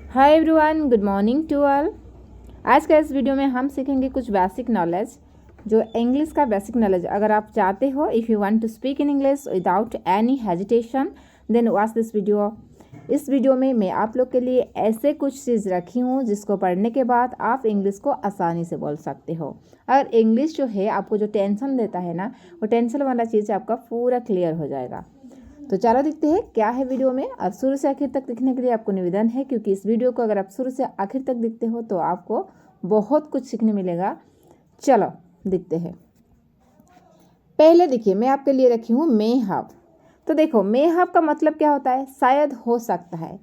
Hi everyone, good morning to all. आज का इस वीडियो में हम सीखेंगे कुछ बेसिक नॉलेज, जो इंग्लिश का बेसिक नॉलेज। अगर आप चाहते हो, if you want to speak in English without any hesitation, then watch this video. इस वीडियो में मैं आप लोग के लिए ऐसे कुछ चीज़ रखी हूँ जिसको पढ़ने के बाद आप इंग्लिश को आसानी से बोल सकते हो। और इंग्लिश जो है आपको जो टेंशन देता है ना, वो टेंशन वाला चीज़ आपका पूरा क्लियर हो जाएगा। तो चलो देखते हैं क्या है वीडियो में। और शुरू से आखिर तक देखने के लिए आपको निवेदन है, क्योंकि इस वीडियो को अगर आप शुरू से आखिर तक देखते हो तो आपको बहुत कुछ सीखने मिलेगा। चलो देखते हैं। पहले देखिए, मैं आपके लिए रखी हूँ मे हैव। तो देखो, मे हैव का मतलब क्या होता है? शायद हो सकता है।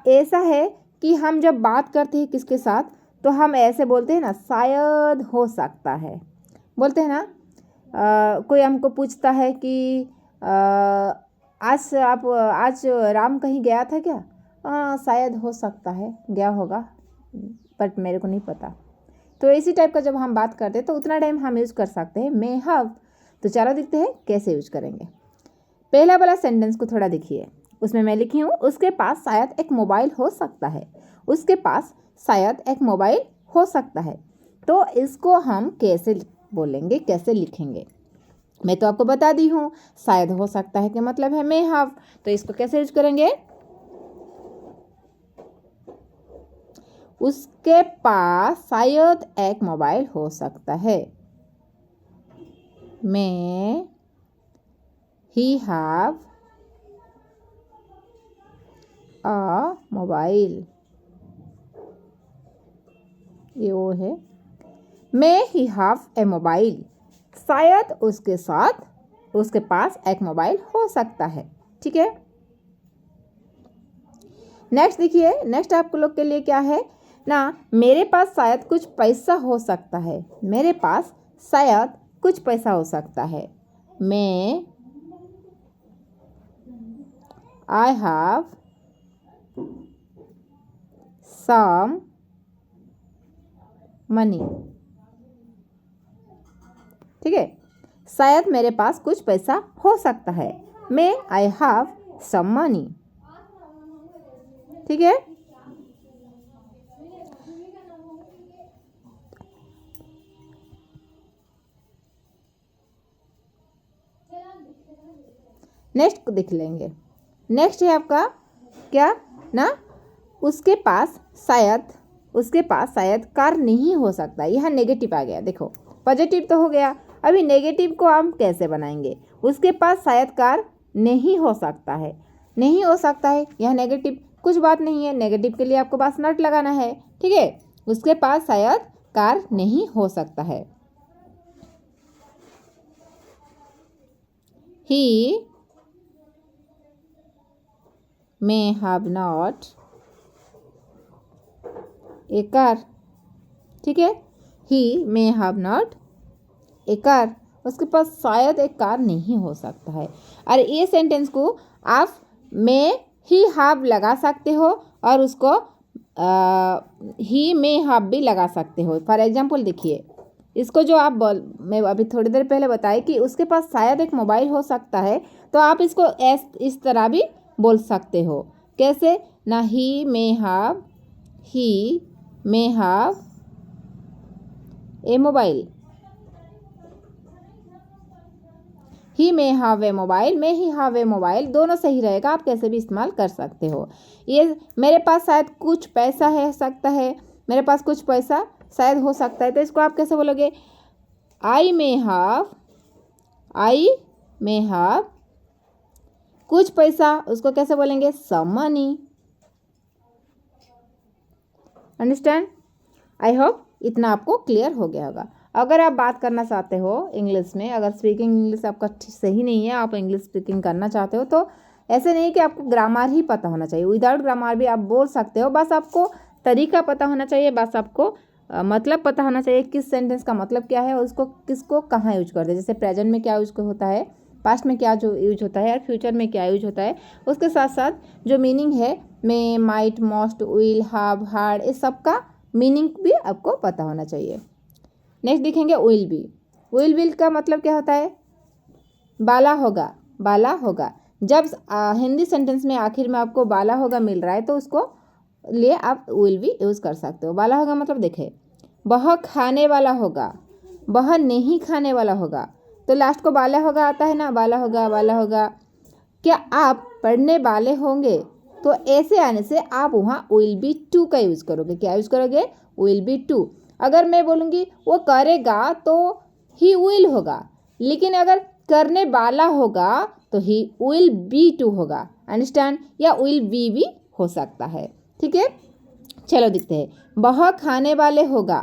ऐसा है कि हम जब बात करते हैं किसके साथ, तो हम ऐसे बोलते हैं ना, शायद हो सकता है, बोलते हैं ना। कोई हमको पूछता है कि आज राम कहीं गया था क्या? शायद हो सकता है गया होगा, बट मेरे को नहीं पता। तो इसी टाइप का जब हम बात करते हैं तो उतना टाइम हम यूज़ कर सकते हैं मे हैव। तो चलो देखते हैं कैसे यूज करेंगे। पहला वाला सेंटेंस को थोड़ा देखिए, उसमें मैं लिखी हूँ उसके पास शायद एक मोबाइल हो सकता है। उसके पास शायद एक मोबाइल हो सकता है। तो इसको हम कैसे बोलेंगे, कैसे लिखेंगे? मैं तो आपको बता दी हूँ, शायद हो सकता है कि मतलब है मे हैव। तो इसको कैसे यूज करेंगे? उसके पास शायद एक मोबाइल हो सकता है। मे ही हैव अ मोबाइल। ये वो है, मे ही हैव ए मोबाइल। शायद उसके पास एक मोबाइल हो सकता है। ठीक है। नेक्स्ट देखिए, नेक्स्ट आप लोग के लिए क्या है ना, मेरे पास शायद कुछ पैसा हो सकता है। मेरे पास शायद कुछ पैसा हो सकता है। मैं आई हैव सम मनी। ठीक है, शायद मेरे पास कुछ पैसा हो सकता है। मैं आई हैव सम मनी। ठीक है। नेक्स्ट देख लेंगे। नेक्स्ट है आपका क्या ना, उसके पास शायद कार नहीं हो सकता। यह नेगेटिव आ गया। देखो, पॉजिटिव तो हो गया, अभी नेगेटिव को हम कैसे बनाएंगे? उसके पास शायद कार नहीं हो सकता है। नहीं हो सकता है, यह नेगेटिव, कुछ बात नहीं है। नेगेटिव के लिए आपको बस नॉट लगाना है। ठीक है। उसके पास शायद कार नहीं हो सकता है। ही may have not a car। ठीक है, he may have not a car। उसके पास शायद एक कार नहीं हो सकता है। और ये सेंटेंस को आप may he have लगा सकते हो और उसको he may have भी लगा सकते हो। फॉर एग्जाम्पल देखिए, इसको जो मैं अभी थोड़ी देर पहले बताई कि उसके पास शायद एक मोबाइल हो सकता है, तो आप इसको इस तरह भी बोल सकते हो। कैसे ना, he may have a mobile. He may have a mobile, may he have a mobile, दोनों सही रहेगा। आप कैसे भी इस्तेमाल कर सकते हो। ये मेरे पास शायद कुछ पैसा है सकता है, मेरे पास कुछ पैसा शायद हो सकता है। तो इसको आप कैसे बोलोगे? आई मे हैव कुछ पैसा, उसको कैसे बोलेंगे? Some money. Understand? I hope इतना आपको क्लियर हो गया होगा। अगर आप बात करना चाहते हो इंग्लिश में, अगर स्पीकिंग इंग्लिश आपका सही नहीं है, आप इंग्लिश स्पीकिंग करना चाहते हो, तो ऐसे नहीं कि आपको ग्रामर ही पता होना चाहिए। विदाउट ग्रामर भी आप बोल सकते हो। बस आपको तरीका पता होना चाहिए, बस आपको मतलब पता होना चाहिए किस सेंटेंस का मतलब क्या है और उसको किसको कहाँ यूज करते हैं। जैसे प्रेजेंट में क्या यूज होता है, पास्ट में क्या जो यूज होता है और फ्यूचर में क्या यूज होता है। उसके साथ साथ जो मीनिंग है, may, might, most, will, have, had, इस सब का मीनिंग भी आपको पता होना चाहिए। नेक्स्ट देखेंगे विल बी। विल का मतलब क्या होता है? बाला होगा। जब हिंदी सेंटेंस में आखिर में आपको बाला होगा मिल रहा है, तो उसको लिए आप विल भी यूज़ कर सकते हो। वाला होगा मतलब देखे, वह खाने वाला होगा, वह नहीं खाने वाला होगा, तो लास्ट को वाला होगा आता है ना, वाला होगा वाला होगा। क्या आप पढ़ने वाले होंगे, तो ऐसे आने से आप वहाँ विल बी टू का यूज़ करोगे। क्या यूज़ करोगे? Will be to. अगर मैं बोलूँगी वो करेगा तो ही विल होगा, लेकिन अगर करने वाला होगा तो ही विल बी टू होगा। अंडरस्टैंड? या विल बी भी हो सकता है। ठीक है, चलो देखते हैं। वह खाने वाले होगा,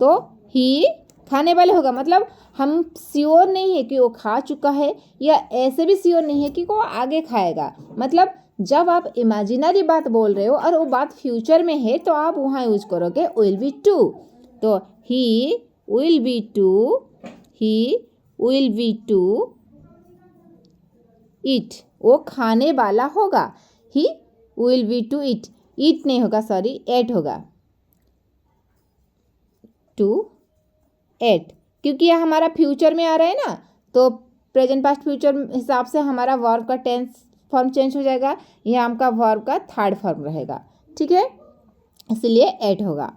तो ही खाने वाले होगा मतलब हम श्योर नहीं है कि वो खा चुका है, या ऐसे भी श्योर नहीं है कि वो आगे खाएगा। मतलब जब आप इमेजिनरी बात बोल रहे हो और वो बात फ्यूचर में है, तो आप वहाँ यूज करोगे विल बी टू। तो he will be to, he will be to eat, वो खाने वाला होगा। He will be to eat, eat नहीं होगा, सॉरी, एट होगा, टू एट, क्योंकि यह हमारा फ्यूचर में आ रहा है ना, तो प्रेजेंट पास्ट फ्यूचर हिसाब से हमारा वर्ब का टेंस फॉर्म चेंज हो जाएगा। यहाँ आपका वर्ब का थर्ड फॉर्म रहेगा। ठीक है, इसलिए एट होगा।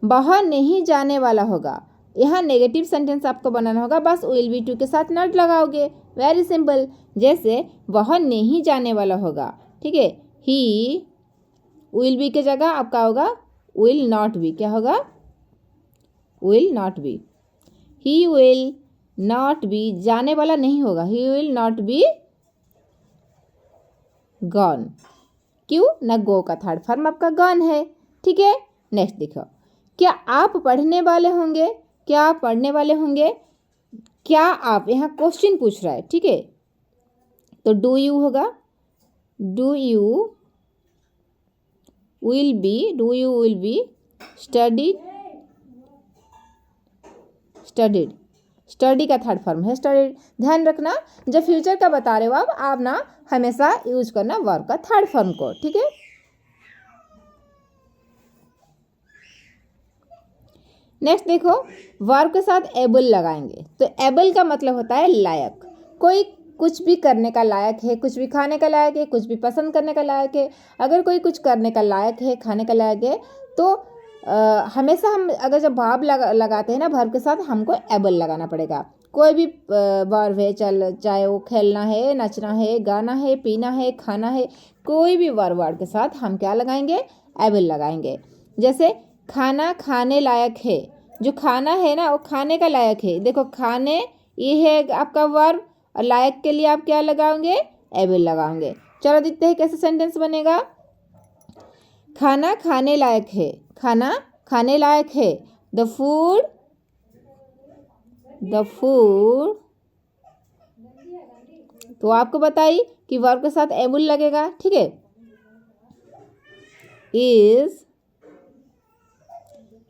वह नहीं जाने वाला होगा, यहाँ नेगेटिव सेंटेंस आपको बनाना होगा, बस विल बी टू के साथ नॉट लगाओगे। Very simple. जैसे वह नहीं जाने वाला होगा, ठीक है, ही विल बी के जगह आपका होगा विल नॉट बी। क्या होगा? Will not be. He will not be, जाने वाला नहीं होगा, he will not be gone. क्यों ना? गो का थर्ड फॉर्म आपका गॉन है। ठीक है, नेक्स्ट देखो, क्या आप पढ़ने वाले होंगे, क्या आप पढ़ने वाले होंगे, क्या आप, यहाँ क्वेश्चन पूछ रहा है। ठीक है, तो डू यू होगा, do you will be, do you will be studied, studied, study का थर्ड फॉर्म है स्टडीड। ध्यान रखना, जब फ्यूचर का बता रहे हो आप ना हमेशा यूज करना वर्ब का थर्ड फॉर्म को। ठीक है, नेक्स्ट देखो, वर्ब के साथ एबल लगाएंगे, तो एबल का मतलब होता है लायक। कोई कुछ भी करने का लायक है, कुछ भी खाने का लायक है, कुछ भी पसंद करने का लायक है। अगर कोई कुछ करने का लायक है, खाने का लायक है, तो हमेशा हम अगर जब वर्ब लगाते हैं ना, वर्ब के साथ हमको एबल लगाना पड़ेगा। कोई भी वर्ब है, चाहे वो खेलना है, नचना है, गाना है, पीना है, खाना है, कोई भी वर्ब के साथ हम क्या लगाएंगे? एबल लगाएंगे। जैसे खाना खाने लायक है, जो खाना है ना वो खाने का लायक है। देखो खाने ये है आपका वर्ब, और लायक के लिए आप क्या लगाओगे? एबल लगाओगे। चलो देखते हैं कैसे सेंटेंस बनेगा। खाना खाने लायक है, खाना खाने लायक है। द फूड तो आपको बताइए कि वर्ब के साथ एबल लगेगा। ठीक है, is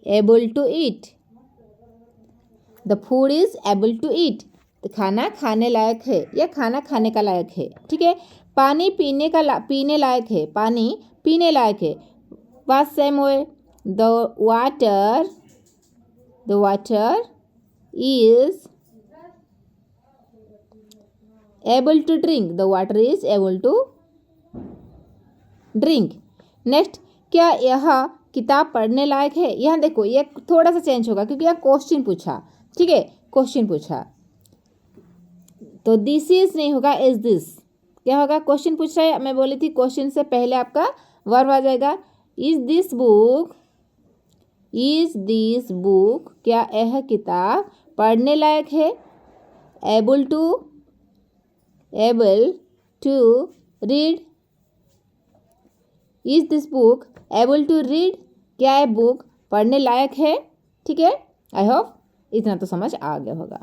able to eat, the food is able to eat, तो खाना खाने लायक है या खाना खाने का लायक है। ठीक है, पानी पीने का पीने लायक है, पानी पीने लायक है। बात सेम हुए, the water is able to drink, the water is able to drink. Next, क्या यह किताब पढ़ने लायक है? यहाँ देखो ये थोड़ा सा चेंज होगा क्योंकि यहाँ क्वेश्चन पूछा। ठीक है, क्वेश्चन पूछा, तो दिस इज नहीं होगा, इज दिस। क्या होगा? क्वेश्चन पूछ रहा है, मैं बोली थी क्वेश्चन से पहले आपका वर्ब आ जाएगा। इज दिस बुक, क्या यह किताब पढ़ने लायक है? Able to read, is this book able to read, क्या यह बुक पढ़ने लायक है? ठीक है, आई होप इतना तो समझ आ गया होगा।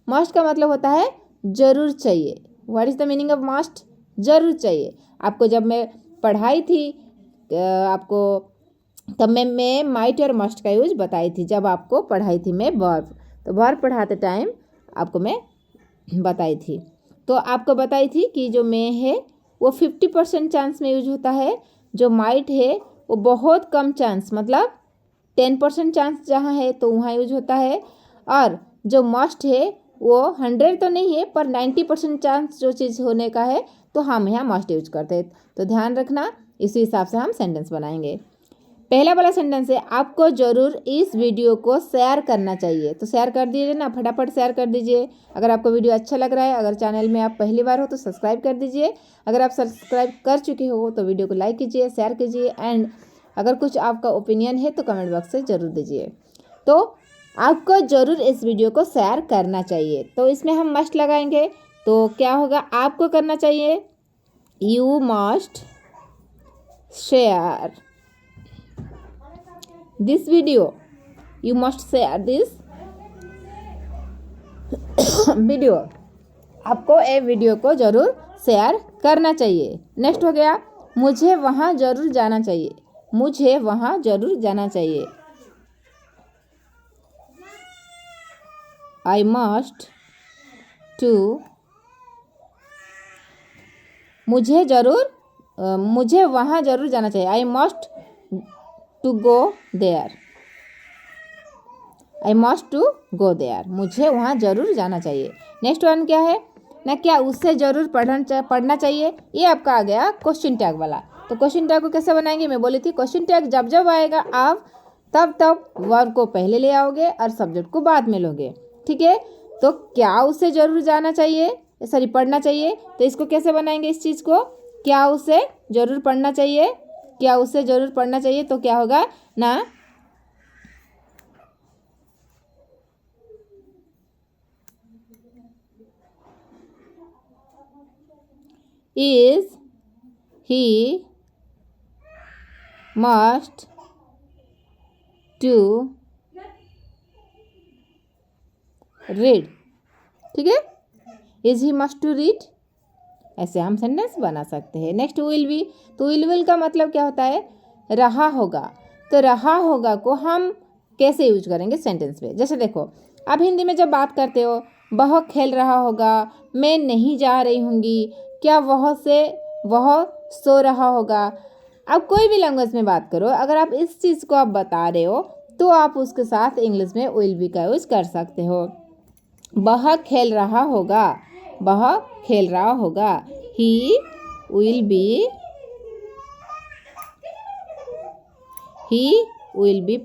मस्ट का मतलब होता है जरूर चाहिए। What is the meaning of must? जरूर चाहिए। आपको जब मैं पढ़ाई थी आपको तब मैं माइट और मस्ट का यूज बताई थी, जब आपको पढ़ाई थी मैं वर्ब, तो वर्ब पढ़ाते टाइम आपको मैं बताई थी। तो आपको बताई थी कि जो मैं है वो 50% चांस में यूज होता है, जो माइट है वो बहुत कम चांस, मतलब 10% चांस जहाँ है तो वहाँ यूज होता है, और जो मस्ट है वो 100 तो नहीं है पर 90% चांस जो चीज़ होने का है तो हम यहाँ मस्ट यूज करते हैं। तो ध्यान रखना, इसी हिसाब से हम सेंटेंस बनाएंगे। पहला वाला सेंटेंस है, आपको ज़रूर इस वीडियो को शेयर करना चाहिए। तो शेयर कर दीजिए ना, फटाफट शेयर कर दीजिए। अगर आपको वीडियो अच्छा लग रहा है, अगर चैनल में आप पहली बार हो तो सब्सक्राइब कर दीजिए। अगर आप सब्सक्राइब कर चुके हो तो वीडियो को लाइक कीजिए, शेयर कीजिए एंड अगर कुछ आपका ओपिनियन है तो कमेंट बॉक्स से ज़रूर दीजिए। तो आपको ज़रूर इस वीडियो को शेयर करना चाहिए, तो इसमें हम मस्ट लगाएंगे। तो क्या होगा, आपको करना चाहिए, you must share this video, you must share this video. आपको ये वीडियो को ज़रूर शेयर करना चाहिए। नेक्स्ट हो गया, मुझे वहाँ ज़रूर जाना चाहिए, मुझे वहाँ ज़रूर जाना चाहिए, आई मस्ट टू, मुझे वहाँ ज़रूर जाना चाहिए, I must to go there, I must to go there, मुझे वहाँ ज़रूर जाना चाहिए। नेक्स्ट वन क्या है ना, क्या उससे ज़रूर पढ़ना चाहिए। ये आपका आ गया क्वेश्चन टैग वाला। तो क्वेश्चन टैग को कैसे बनाएंगे, मैं बोली थी क्वेश्चन टैग जब जब आएगा आप तब वर्ब को पहले ले आओगे और सब्जेक्ट को बाद में लोगे, ठीक है। तो क्या उसे ज़रूर जाना चाहिए, सॉरी पढ़ना चाहिए, तो इसको कैसे बनाएंगे इस चीज़ को, क्या उसे ज़रूर पढ़ना चाहिए, क्या उसे ज़रूर पढ़ना चाहिए। तो क्या होगा ना, is he must to read, ठीक है, is he must to read, ऐसे हम सेंटेंस बना सकते हैं। नेक्स्ट विल बी, तो विल का मतलब क्या होता है, रहा होगा। तो रहा होगा को हम कैसे यूज करेंगे सेंटेंस में, जैसे देखो आप हिंदी में जब बात करते हो, वह खेल रहा होगा, मैं नहीं जा रही होंगी, क्या वह सो रहा होगा। अब कोई भी लैंग्वेज में बात करो, अगर आप इस चीज़ को आप बता रहे हो तो आप उसके साथ इंग्लिश में विल बी का यूज कर सकते हो। वह खेल रहा होगा, वह खेल रहा होगा, he will B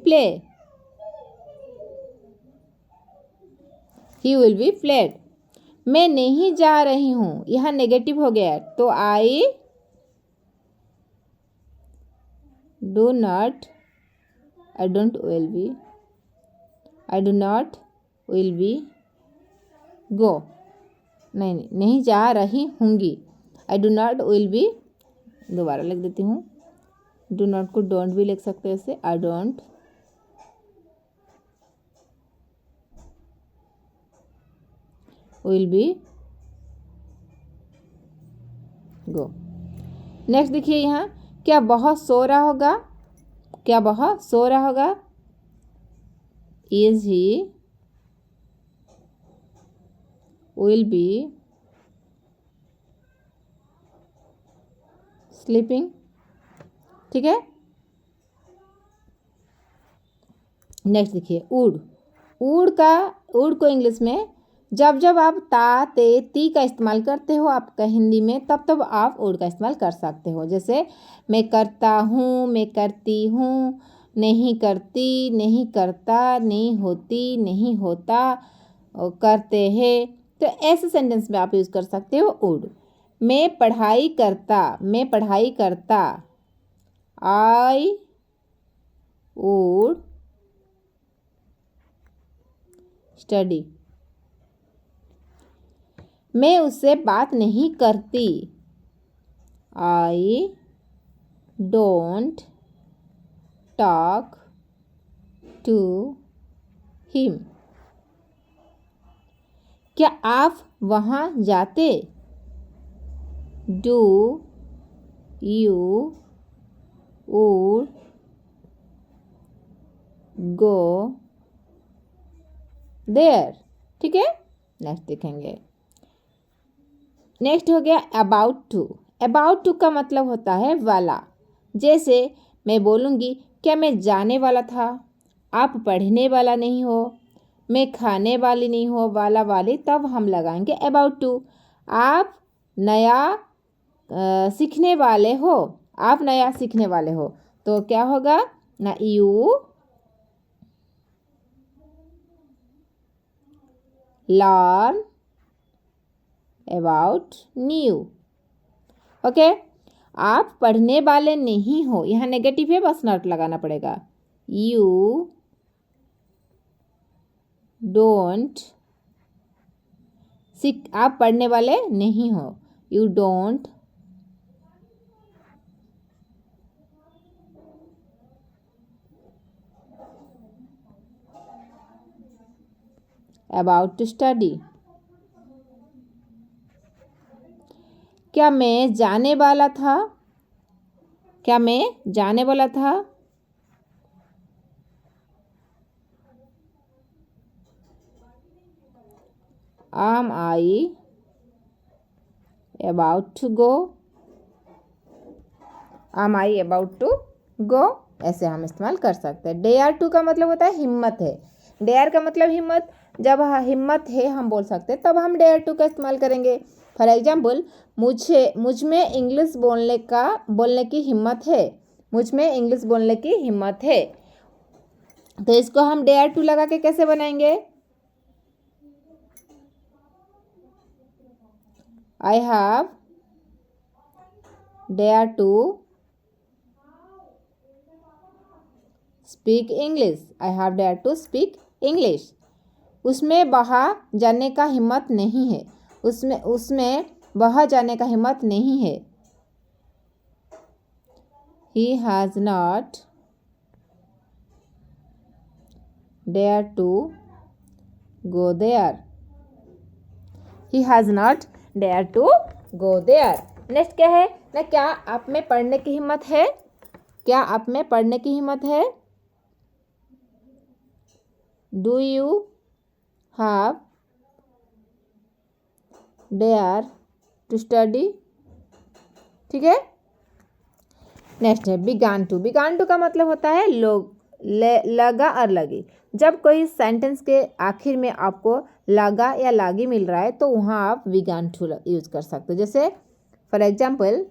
play, he will be played. मैं नहीं जा रही हूँ, यहाँ नेगेटिव हो गया, तो I do not will be go, नहीं जा रही होंगी, I do not will be, दोबारा लिख देती हूँ, डू नॉट को डोंट भी लिख सकते हैं ऐसे, I don't will be go. Next देखिए यहाँ, क्या बहुत सो रहा होगा, क्या बहुत सो रहा होगा, is he will B sleeping, ठीक है। नेक्स्ट देखिए, उड़ को इंग्लिश में जब आप ता ते ती का इस्तेमाल करते हो आपका हिंदी में, तब आप उड़ का इस्तेमाल कर सकते हो। जैसे मैं करता हूँ, मैं करती हूँ, नहीं करती, नहीं करता, नहीं होती, नहीं होता, करते हैं, तो ऐसे सेंटेंस में आप यूज़ कर सकते हो उड़। मैं पढ़ाई करता, आई वुड स्टडी। मैं उससे बात नहीं करती, I don't talk to him. क्या आप वहाँ जाते, do you would go there, ठीक है। नेक्स्ट देखेंगे, नेक्स्ट हो गया अबाउट टू का मतलब होता है वाला। जैसे मैं बोलूँगी, क्या मैं जाने वाला था, आप पढ़ने वाला नहीं हो, मैं खाने वाली नहीं हो, वाला वाली, तब हम लगाएंगे अबाउट टू। आप नया सीखने वाले हो, आप नया सीखने वाले हो तो क्या होगा ना, you learn about new. Okay, आप पढ़ने वाले नहीं हो, यहाँ नेगेटिव है, बस नॉट लगाना पड़ेगा। यू डोंट सीख, आप पढ़ने वाले नहीं हो, you don't about to study. क्या मैं जाने वाला था, क्या मैं जाने वाला था, am I about to go, am I about to go, ऐसे हम इस्तेमाल कर सकते हैं। डेयर टू का मतलब होता है हिम्मत है, डेयर का मतलब हिम्मत, जब हिम्मत है हम बोल सकते हैं तब हम डेयर टू का इस्तेमाल करेंगे। फॉर एग्जाम्पल, मुझ में इंग्लिश बोलने की हिम्मत है, मुझ में इंग्लिश बोलने की हिम्मत है, तो इसको हम डेयर टू लगा के कैसे बनाएंगे, I have dare to speak English, I have dare to speak English. उसमें बाहर जाने का हिम्मत नहीं है, उसमें बाहर जाने का हिम्मत नहीं है, he has not dare to go there, he has not dare to go there। Next क्या है ना, क्या आप में पढ़ने की हिम्मत है, क्या आप में पढ़ने की हिम्मत है, do you have dare to study. ठीक है, नेक्स्ट है बिगान टू। बिगान टू का मतलब होता है लगा और लगी। जब कोई सेंटेंस के आखिर में आपको लगा या लागी मिल रहा है तो वहाँ आप बिगान टू यूज कर सकते हो। जैसे फॉर एग्जाम्पल,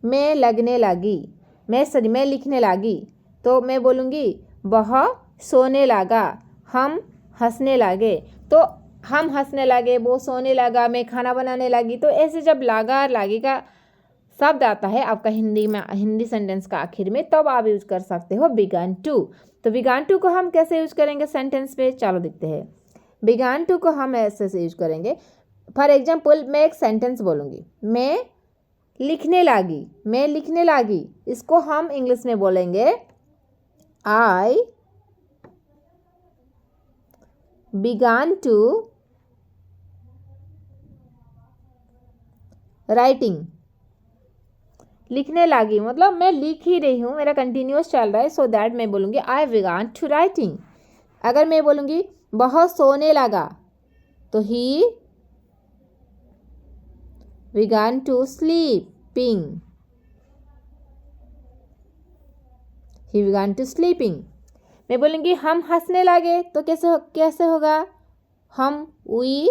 मैं लगने लगी, मैं लिखने लगी, तो मैं बोलूँगी वह सोने लगा, हम हंसने लगे, तो हम हंसने लगे, वो सोने लगा, मैं खाना बनाने लगी। तो ऐसे जब लगा और लागी का शब्द आता है आपका हिंदी सेंटेंस का आखिर में, तब आप यूज कर सकते हो बिगान टू। तो बिगान टू को हम कैसे यूज करेंगे सेंटेंस में, चलो देखते हैं। बिगान टू को हम ऐसे से यूज करेंगे। फॉर एग्जाम्पल, मैं एक सेंटेंस बोलूँगी, मैं लिखने लगी, मैं लिखने लगी, इसको हम इंग्लिश में बोलेंगे आई बिगान टू राइटिंग। लिखने लगी मतलब मैं लिख ही रही हूँ, मेरा कंटिन्यूअस चल रहा है, सो दैट मैं बोलूँगी आई बिगान टू राइटिंग। अगर मैं बोलूँगी बहुत सोने लगा तो he began to sleeping, he began to sleeping. मैं बोलूँगी हम हंसने लगे तो कैसे होगा, हम वी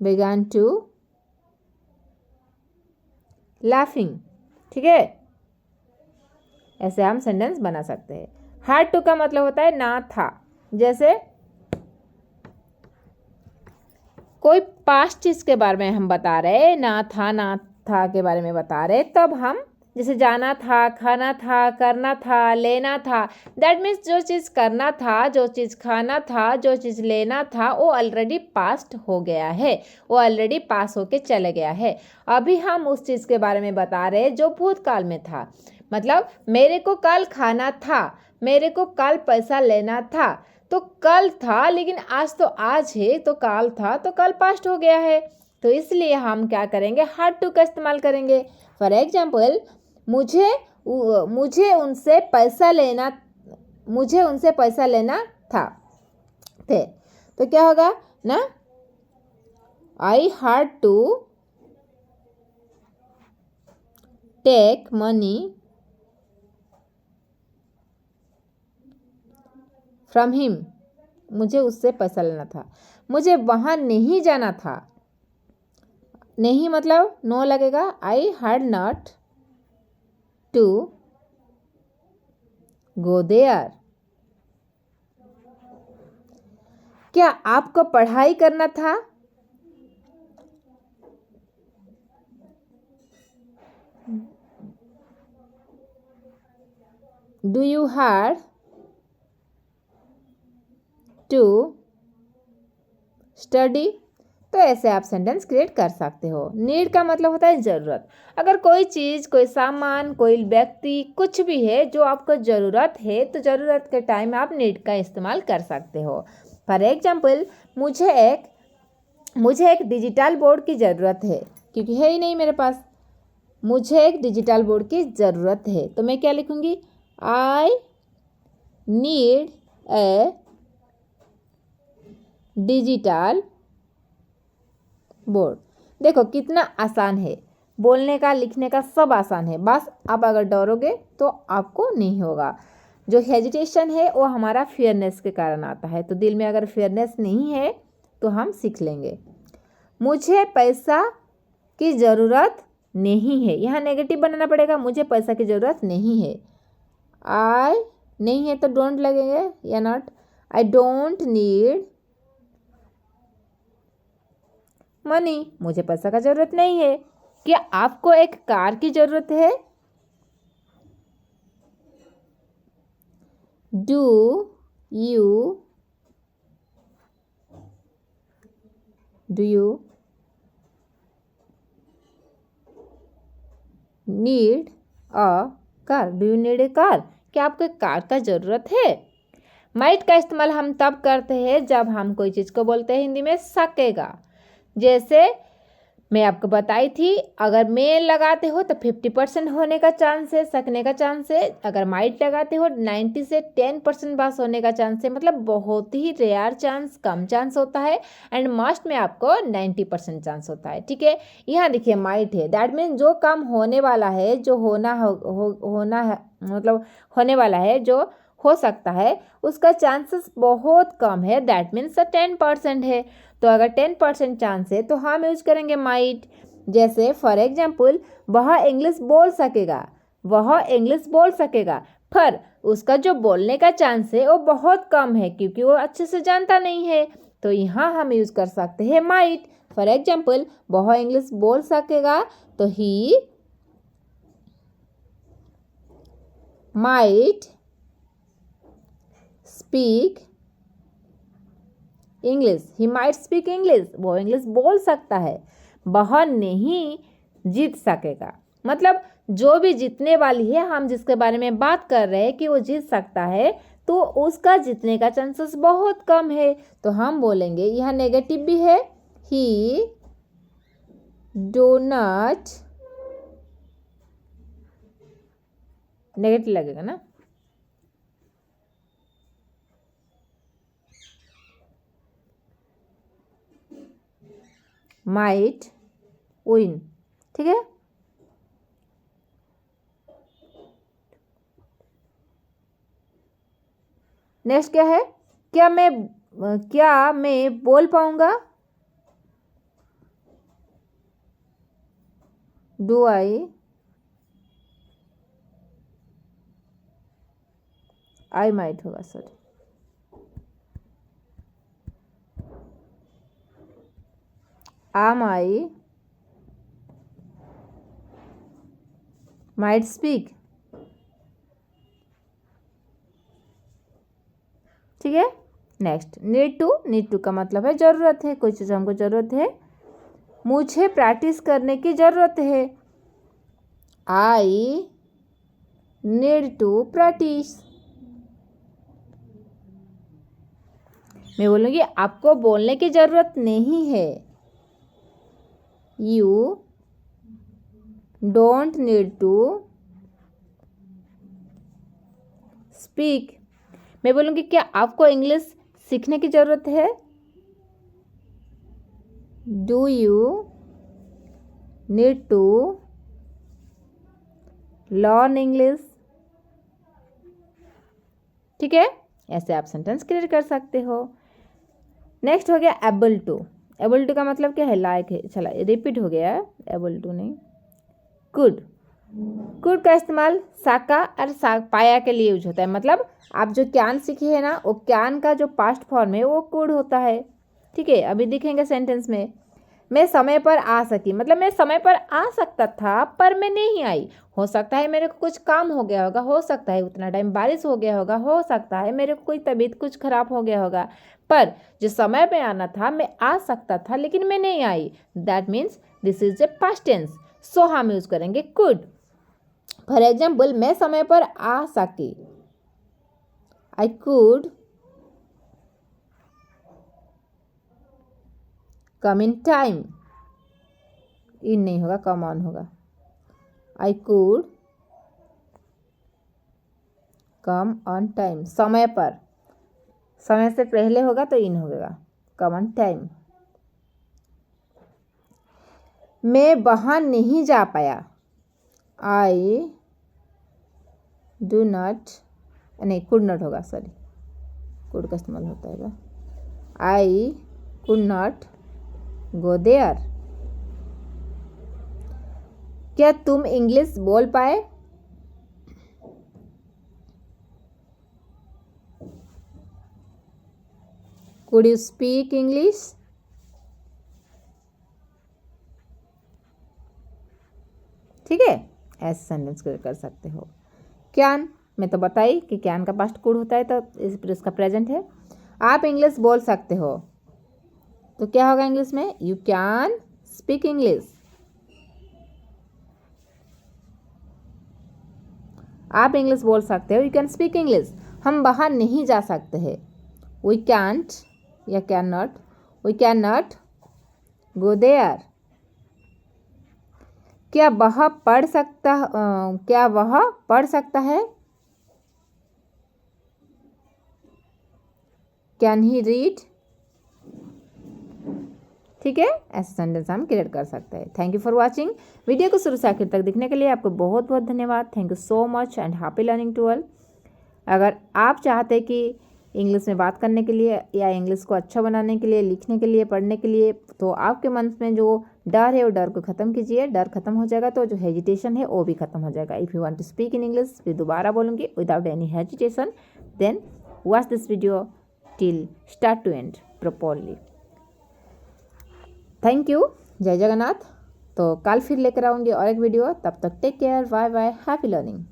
began to laughing। ठीक है, ऐसे हम सेंटेंस बना सकते हैं। हार्ड टू का मतलब होता है ना था। जैसे कोई पास्ट चीज के बारे में हम बता रहे, ना था के बारे में बता रहे, तब हम जैसे जाना था, खाना था, करना था, लेना था, दैट मीन्स जो चीज़ करना था, जो चीज़ खाना था, जो चीज़ लेना था, वो ऑलरेडी पास्ट हो गया है, वो ऑलरेडी पास होके चले गया है। अभी हम उस चीज़ के बारे में बता रहे जो भूतकाल में था। मतलब मेरे को कल खाना था, मेरे को कल पैसा लेना था, तो कल था लेकिन आज तो आज है, तो कल था तो कल पास्ट हो गया है। तो इसलिए हम क्या करेंगे, हैड टू का इस्तेमाल करेंगे। फॉर एग्जाम्पल, मुझे उनसे पैसा लेना था थे, तो क्या होगा ना, I had to take money from him. मुझे उससे पैसा लेना था। मुझे वहाँ नहीं जाना था। नहीं मतलब नो लगेगा। I had not to go there. क्या आपको पढ़ाई करना था? Do you had to study. तो ऐसे आप सेंटेंस क्रिएट कर सकते हो। नीड का मतलब होता है ज़रूरत। अगर कोई चीज़, कोई सामान, कोई व्यक्ति, कुछ भी है जो आपको ज़रूरत है, तो ज़रूरत के टाइम आप नीड का इस्तेमाल कर सकते हो। फॉर एग्जाम्पल, मुझे एक डिजिटल बोर्ड की ज़रूरत है, क्योंकि है ही नहीं मेरे पास। मुझे एक डिजिटल बोर्ड की ज़रूरत है, तो मैं क्या लिखूँगी? I need a digital board. देखो कितना आसान है, बोलने का, लिखने का सब आसान है। बस आप अगर डरोगे तो आपको नहीं होगा। जो हेजिटेशन है वो हमारा फेयरनेस के कारण आता है। तो दिल में अगर फेयरनेस नहीं है तो हम सीख लेंगे। मुझे पैसा की ज़रूरत नहीं है, यहाँ नेगेटिव बनाना पड़ेगा। मुझे पैसा की ज़रूरत नहीं है। आई नहीं है तो डोंट लगेंगे या not. I don't need money. मुझे पैसा का ज़रूरत नहीं है। क्या आपको एक कार की ज़रूरत है? Do you need a car? Do you need a car? क्या आपको एक कार का ज़रूरत है? माइट का इस्तेमाल हम तब करते हैं जब हम कोई चीज़ को बोलते हैं हिंदी में सकेगा। जैसे मैं आपको बताई थी, अगर मे लगाते हो तो 50% होने का चांस है, सकने का चांस है। अगर माइट लगाते हो 90 से 10% बस होने का चांस है, मतलब बहुत ही रेयर चांस, कम चांस होता है। एंड मस्ट में आपको 90% चांस होता है। ठीक है, यहाँ देखिए माइट है, दैट मीन जो काम होने वाला है, जो होना है, मतलब होने वाला है, जो हो सकता है, उसका चांसेस बहुत कम है। दैट मीन्स 10% है। तो अगर 10% चांस है तो हम यूज करेंगे माइट। जैसे फॉर एग्जाम्पल, वह इंग्लिश बोल सकेगा, पर उसका जो बोलने का चांस है वो बहुत कम है, क्योंकि वो अच्छे से जानता नहीं है। तो यहाँ हम यूज कर सकते हैं माइट। फॉर एग्जाम्पल, वह इंग्लिश बोल सकेगा तो he might speak English. He might speak English. वो इंग्लिश बोल सकता है, वह नहीं जीत सकेगा। मतलब जो भी जीतने वाली है, हम जिसके बारे में बात कर रहे हैं कि वो जीत सकता है, तो उसका जीतने का चांसेस बहुत कम है। तो हम बोलेंगे, यहाँ नेगेटिव भी है, ही डू नॉट, नेगेटिव लगेगा ना, माइट विन। ठीक है, नेक्स्ट क्या है? क्या मैं बोल पाऊंगा? डू आई माइट होगा, sorry. am I might speak। ठीक है, नेक्स्ट नीड टू का मतलब है ज़रूरत है, कोई चीज़ हमको ज़रूरत है। मुझे प्रैक्टिस करने की ज़रूरत है। I need to practice. मैं बोलूँगी आपको बोलने की ज़रूरत नहीं है। You don't need to speak. मैं बोलूँगी क्या आपको इंग्लिश सीखने की ज़रूरत है? Do you need to learn English. ठीक है, ऐसे आप सेंटेंस क्रिएट कर सकते हो। नेक्स्ट हो गया एबल टू। एबल टू का मतलब क्या है? लायक है। चला रिपीट हो गया, एबल टू नहीं, कुड। कुड का इस्तेमाल साका और पाया के लिए यूज होता है। मतलब आप जो कैन सीखे हैं ना, वो कैन का जो पास्ट फॉर्म है वो कुड होता है। ठीक है, अभी दिखेंगे सेंटेंस में। मैं समय पर आ सकी, मतलब मैं समय पर आ सकता था पर मैं नहीं आई। हो सकता है मेरे को कुछ काम हो गया होगा, हो सकता है उतना टाइम बारिश हो गया होगा, हो सकता है मेरे को कोई तबीयत कुछ खराब हो गया होगा, पर जो समय पे आना था मैं आ सकता था लेकिन मैं नहीं आई। That means this is a past tense, so हम यूज करेंगे कुड। फॉर एग्जाम्पल, मैं समय पर आ सकी, I could come in time. इन नहीं होगा, कम ऑन होगा। I could come on time, समय पर। समय से पहले होगा तो इन होगा, कम ऑन टाइम। मैं वहां नहीं जा पाया, आई डू नॉट, नहीं कुड नॉट होगा, सॉरी, कुड का इस्तेमाल होता है। I could not go there. क्या तुम इंग्लिश बोल पाए? Could you speak English? ठीक है, ऐसे सेंटेंस कर सकते हो। कैन, मैं तो बताई कि कैन का पास्ट कुड होता है, तो इसका प्रेजेंट है। आप इंग्लिश बोल सकते हो, तो क्या होगा इंग्लिश में? You can speak English. आप इंग्लिश बोल सकते हो, यू कैन स्पीक इंग्लिश। हम बाहर नहीं जा सकते हैं, वी कैंट या can not, we can not go there. क्या वह पढ़ सकता, क्या वह पढ़ सकता है? Can he read? ठीक है, ऐसे सेंटेंस हम क्रिएट कर सकते हैं। Thank you for watching. Video को शुरू से आखिर तक देखने के लिए आपको बहुत बहुत धन्यवाद। Thank you so much and happy learning to all. अगर आप चाहते कि इंग्लिश में बात करने के लिए या इंग्लिश को अच्छा बनाने के लिए, लिखने के लिए, पढ़ने के लिए, तो आपके मन में जो डर है वो डर को ख़त्म कीजिए। डर खत्म हो जाएगा तो जो हेजिटेशन है वो भी खत्म हो जाएगा। If you want to speak in English, फिर दोबारा बोलूँगी, without any hesitation, then watch this video till start to end properly. Thank you, जय जगन्नाथ। तो कल फिर लेकर आऊँगी और एक वीडियो, तब तक take care, bye bye, happy learning.